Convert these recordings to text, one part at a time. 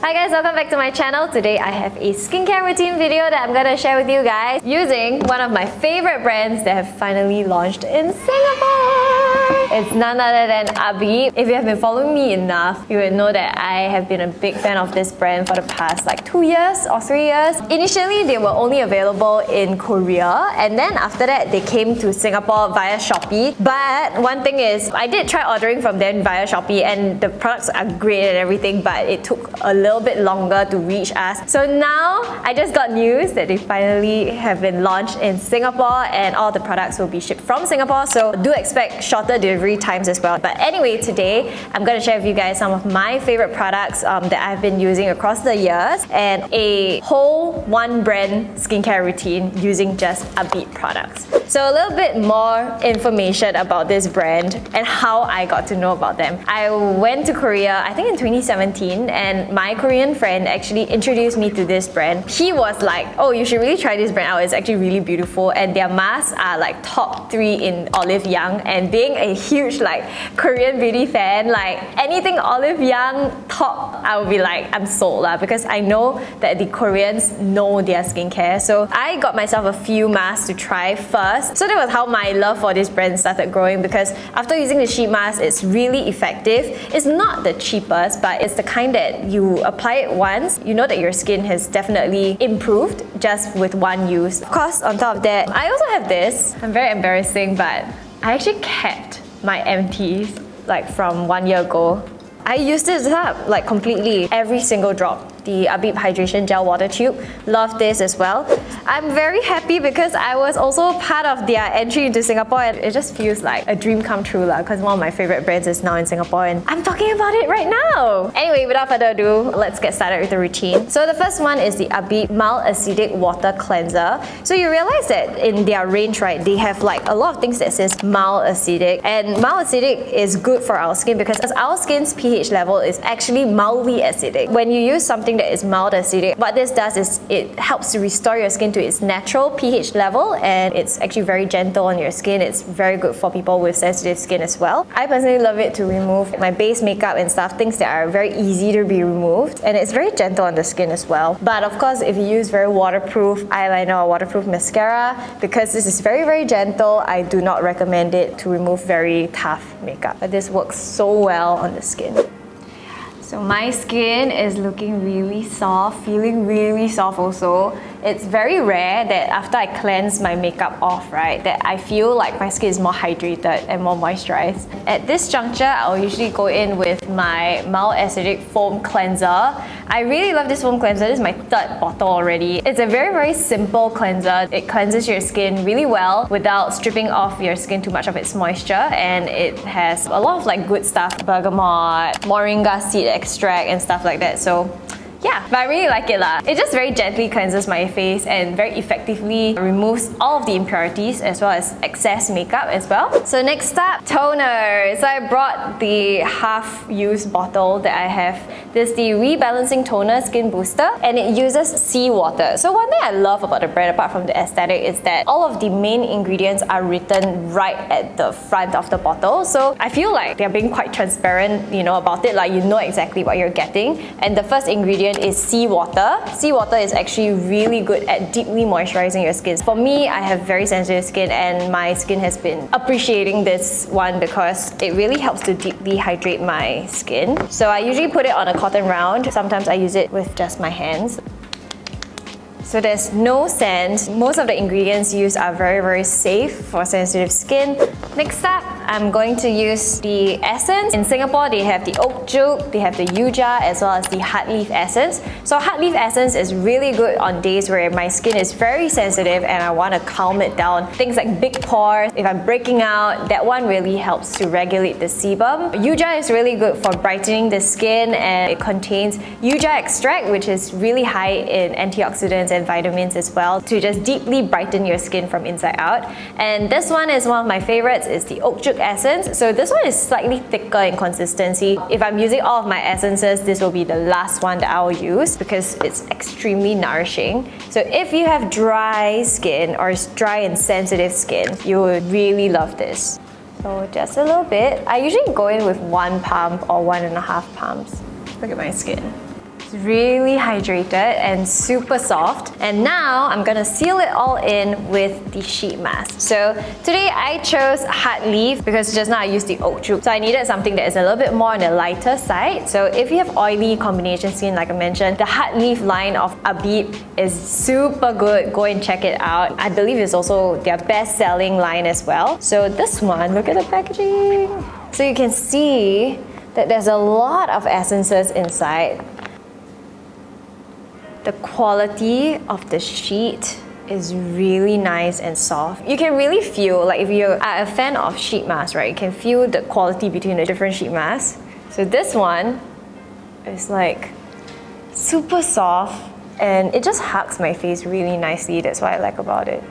Hi guys, welcome back to my channel. Today I have a skincare routine video that I'm gonna share with you guys using one of my favorite brands that have finally launched in Singapore. It's none other than Abib. If you have been following me enough, you would know that I have been a big fan of this brand for the past 2 years or 3 years. Initially, they were only available in Korea, and then after that, they came to Singapore via Shopee. But one thing is, I did try ordering from them via Shopee, and the products are great and everything, but it took a little bit longer to reach us. So now, I just got news that they finally have been launched in Singapore, and all the products will be shipped from Singapore, so do expect shorter delivery times as well. But anyway, today, I'm going to share with you guys some of my favorite products that I've been using across the years, and a whole one brand skincare routine using just Abib products. So a little bit more information about this brand and how I got to know about them. I went to Korea, I think in 2017, and my Korean friend actually introduced me to this brand. He was like, oh, you should really try this brand out, it's actually really beautiful, and their masks are like top 3 in Olive Young. And being a huge Korean beauty fan, anything Olive Young top, I would be like, I'm sold because I know that the Koreans know their skincare. So I got myself a few masks to try first. So that was how my love for this brand started growing, because after using the sheet mask, it's really effective. It's not the cheapest, but it's the kind that you apply it once, you know that your skin has definitely improved just with one use. Of course, on top of that, I also have this. I'm very embarrassing, but I actually kept my empties from 1 year ago. I used this up completely, every single drop. The Abib Hydration Gel Water Tube. Love this as well. I'm very happy because I was also part of their entry into Singapore, and it just feels like a dream come true because one of my favorite brands is now in Singapore and I'm talking about it right now. Anyway, without further ado, let's get started with the routine. So the first one is the Abib Mild Acidic Water Cleanser. So you realize that in their range, right, they have a lot of things that says mild acidic, and mild acidic is good for our skin because our skin's pH level is actually mildly acidic. When you use something that is mild acidic, what this does is it helps to restore your skin to its natural pH level, and it's actually very gentle on your skin. It's very good for people with sensitive skin as well. I personally love it to remove my base makeup and stuff, things that are very easy to be removed, and it's very gentle on the skin as well. But of course, if you use very waterproof eyeliner or waterproof mascara, because this is very, very gentle, I do not recommend it to remove very tough makeup. But this works so well on the skin. So my skin is looking really soft, feeling really soft also. It's very rare that after I cleanse my makeup off, right, that I feel like my skin is more hydrated and more moisturized. At this juncture, I'll usually go in with my mild acidic foam cleanser. I really love this foam cleanser. This is my 3rd bottle already. It's a very, very simple cleanser. It cleanses your skin really well without stripping off your skin too much of its moisture, and it has a lot of good stuff, bergamot, moringa seed extract and stuff like that. So yeah, but I really like it lah. It just very gently cleanses my face and very effectively removes all of the impurities as well as excess makeup as well. So next up, toner. So I brought the half-used bottle that I have. This is the Rebalancing Toner Skin Booster, and it uses seawater. So one thing I love about the brand, apart from the aesthetic, is that all of the main ingredients are written right at the front of the bottle. So I feel like they're being quite transparent, about it. You know exactly what you're getting. And the first ingredient is seawater. Seawater is actually really good at deeply moisturizing your skin. For me, I have very sensitive skin, and my skin has been appreciating this one because it really helps to deeply hydrate my skin. So I usually put it on a cotton round. Sometimes I use it with just my hands. So there's no scent. Most of the ingredients used are very, very safe for sensitive skin. Next up, I'm going to use the essence. In Singapore, they have the Oak Juk, they have the Yuja, as well as the Heart Leaf Essence. So Heart Leaf Essence is really good on days where my skin is very sensitive and I want to calm it down. Things like big pores, if I'm breaking out, that one really helps to regulate the sebum. Yuja is really good for brightening the skin, and it contains Yuja extract, which is really high in antioxidants and vitamins as well, to just deeply brighten your skin from inside out. And this one is one of my favorites, is the Oak Juk Essence. So this one is slightly thicker in consistency. If I'm using all of my essences, this will be the last one that I will use because it's extremely nourishing. So if you have dry skin or dry and sensitive skin, you would really love this. So just a little bit. I usually go in with 1 pump or 1.5 pumps. Look at my skin. It's really hydrated and super soft. And now I'm gonna seal it all in with the sheet mask. So today I chose Heart Leaf because just now I used the Oak Troop. So I needed something that is a little bit more on the lighter side. So if you have oily combination skin, like I mentioned, the Heart Leaf line of Abib is super good. Go and check it out. I believe it's also their best-selling line as well. So this one, look at the packaging. So you can see that there's a lot of essences inside. The quality of the sheet is really nice and soft. You can really feel, like if you are a fan of sheet masks, right, you can feel the quality between the different sheet masks. So this one is like super soft and it just hugs my face really nicely. That's what I like about it.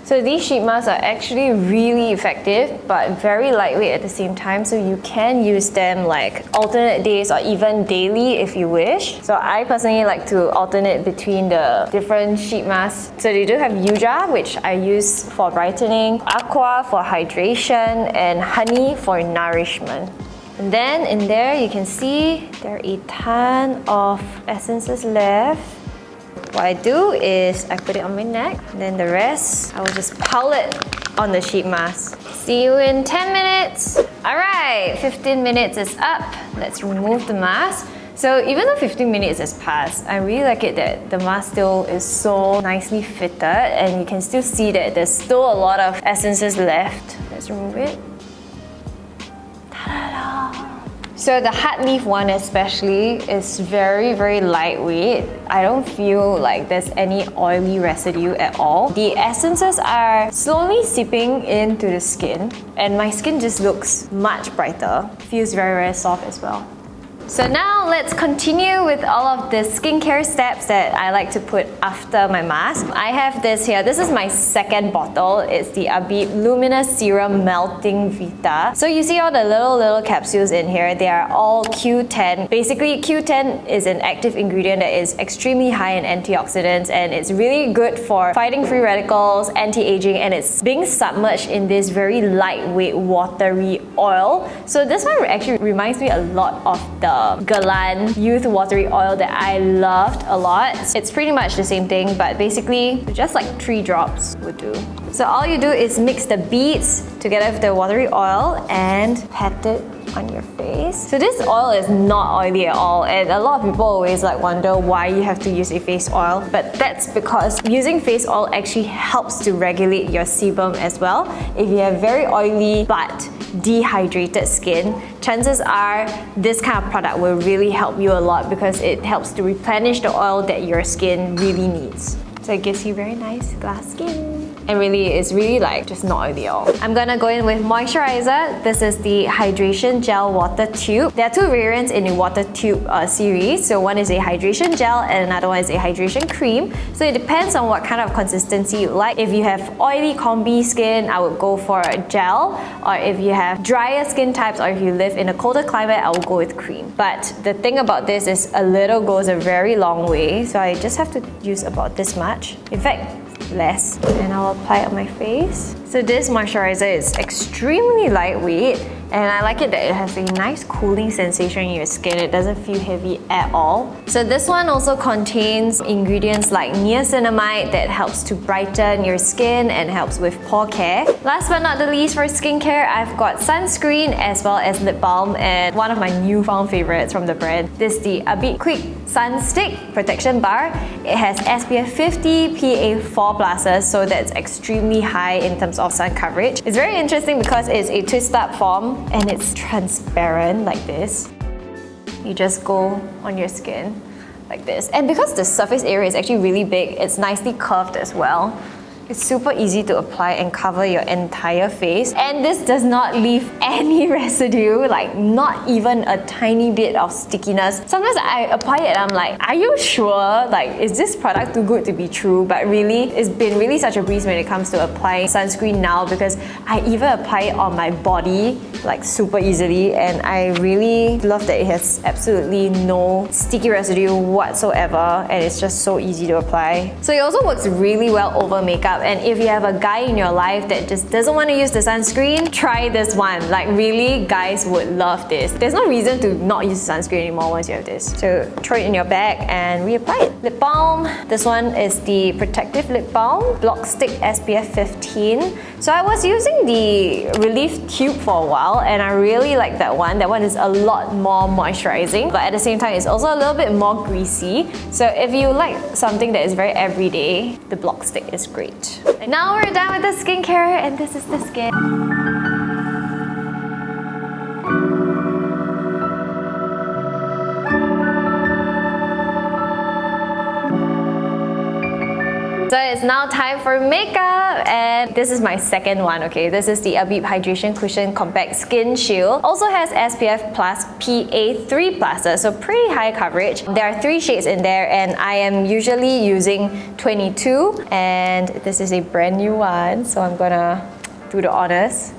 So these sheet masks are actually really effective but very lightweight at the same time, so you can use them like alternate days or even daily if you wish. So I personally like to alternate between the different sheet masks. So they do have Yuja, which I use for brightening, Aqua for hydration, and Honey for nourishment. And then in there you can see there are a ton of essences left. What I do is I put it on my neck, and then the rest I will just pile it on the sheet mask. See you in 10 minutes. Alright, 15 minutes is up. Let's remove the mask. So even though 15 minutes has passed, I really like it that the mask still is so nicely fitted and you can still see that there's still a lot of essences left. Let's remove it. So the Heart Leaf one especially is very lightweight. I don't feel like there's any oily residue at all. The essences are slowly seeping into the skin and my skin just looks much brighter. Feels very soft as well. So now let's continue with all of the skincare steps that I like to put after my mask. I have this here. This is my second bottle. It's the Abib Luminous Serum Melting Vita. So you see all the little capsules in here. They are all Q10. Basically, Q10 is an active ingredient that is extremely high in antioxidants and it's really good for fighting free radicals, anti-aging, and it's being submerged in this very lightweight, watery oil. So this one actually reminds me a lot of the Galan Youth Watery Oil that I loved a lot. It's pretty much the same thing, but basically just like 3 drops would do. So all you do is mix the beads together with the watery oil and pat it on your face. So this oil is not oily at all, and a lot of people always like wonder why you have to use a face oil, but that's because using face oil actually helps to regulate your sebum as well. If you have very oily but dehydrated skin, chances are this kind of product will really help you a lot because it helps to replenish the oil that your skin really needs. So it gives you very nice glass skin. And really, it's really like just not oily at all. I'm gonna go in with moisturizer. This is the Hydration Gel Water Tube. There are 2 variants in the Water Tube series. So one is a hydration gel and another one is a hydration cream. So it depends on what kind of consistency you like. If you have oily combi skin, I would go for a gel. Or if you have drier skin types or if you live in a colder climate, I will go with cream. But the thing about this is a little goes a very long way. So I just have to use about this much. In fact, less, and I'll apply it on my face. So this moisturizer is extremely lightweight and I like it that it has a nice cooling sensation in your skin. It doesn't feel heavy at all. So this one also contains ingredients like niacinamide that helps to brighten your skin and helps with pore care. Last but not the least, for skincare, I've got sunscreen as well as lip balm, and one of my newfound favorites from the brand. This is the Abib Quick Sun Stick Protection Bar. It has SPF 50 PA4+, so that's extremely high in terms of sun coverage. It's very interesting because it's a twist-up form and it's transparent like this. You just go on your skin like this. And because the surface area is actually really big, it's nicely curved as well. It's super easy to apply and cover your entire face. And this does not leave any residue, like not even a tiny bit of stickiness. Sometimes I apply it and I'm like, are you sure? Like, is this product too good to be true? But really, it's been really such a breeze when it comes to applying sunscreen now because I even apply it on my body like super easily, and I really love that it has absolutely no sticky residue whatsoever and it's just so easy to apply. So it also works really well over makeup. makeup, and if you have a guy in your life that just doesn't want to use the sunscreen, try this one. Like really, guys would love this. There's no reason to not use sunscreen anymore once you have this. So throw it in your bag and reapply it. Lip balm. This one is the Protective Lip Balm, Block Stick SPF 15. So I was using the Relief Tube for a while and I really like that one. That one is a lot more moisturizing, but at the same time it's also a little bit more greasy. So if you like something that is very everyday, the Block Stick is great. And now we're done with the skincare and this is the skin. So it's now time for makeup, and this is my second one, okay? This is the Abib Hydration Cushion Compact Skin Shield. Also has SPF Plus PA3+, so pretty high coverage. There are 3 shades in there, and I am usually using 22, and this is a brand new one, so I'm gonna do the honors.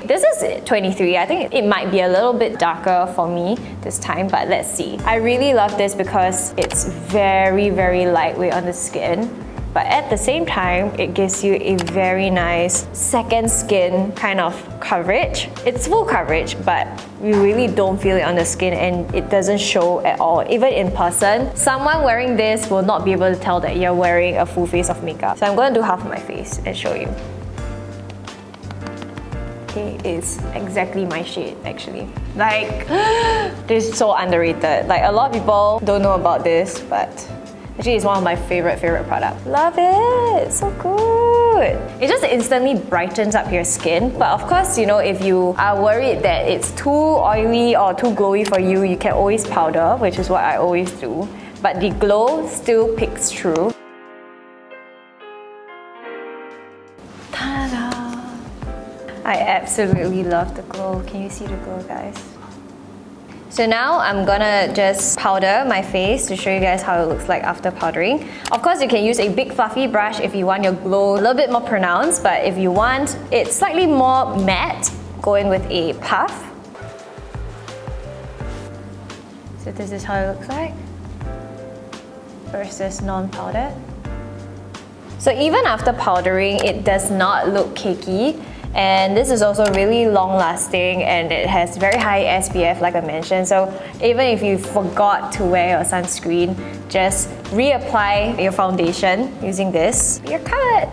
This is 23. I think it might be a little bit darker for me this time, but let's see. I really love this because it's very, very lightweight on the skin, but at the same time, it gives you a very nice second skin kind of coverage. It's full coverage, but you really don't feel it on the skin and it doesn't show at all. Even in person, someone wearing this will not be able to tell that you're wearing a full face of makeup. So I'm gonna do half of my face and show you. Is exactly my shade actually. Like, this is so underrated. Like a lot of people don't know about this, but actually it's one of my favorite products. Love it, so good. It just instantly brightens up your skin. But of course, you know, if you are worried that it's too oily or too glowy for you, you can always powder, which is what I always do. But the glow still peeks through. I absolutely love the glow. Can you see the glow, guys? So now I'm gonna just powder my face to show you guys how it looks like after powdering. Of course, you can use a big fluffy brush if you want your glow a little bit more pronounced, but if you want it slightly more matte, going with a puff. So this is how it looks like versus non-powdered. So even after powdering, it does not look cakey. And this is also really long lasting and it has very high SPF like I mentioned. So even if you forgot to wear your sunscreen, just reapply your foundation using this. You're covered.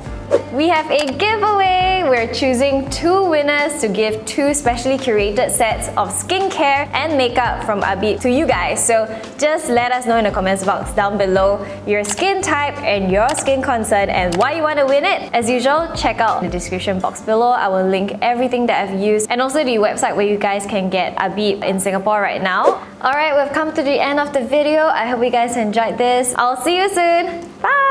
We have a giveaway. We're choosing 2 winners to give 2 specially curated sets of skincare and makeup from Abib to you guys. So just let us know in the comments box down below your skin type and your skin concern and why you want to win it. As usual, check out the description box below. I will link everything that I've used and also the website where you guys can get Abib in Singapore right now. Alright, we've come to the end of the video. I hope you guys enjoyed this. I'll see you soon. Bye!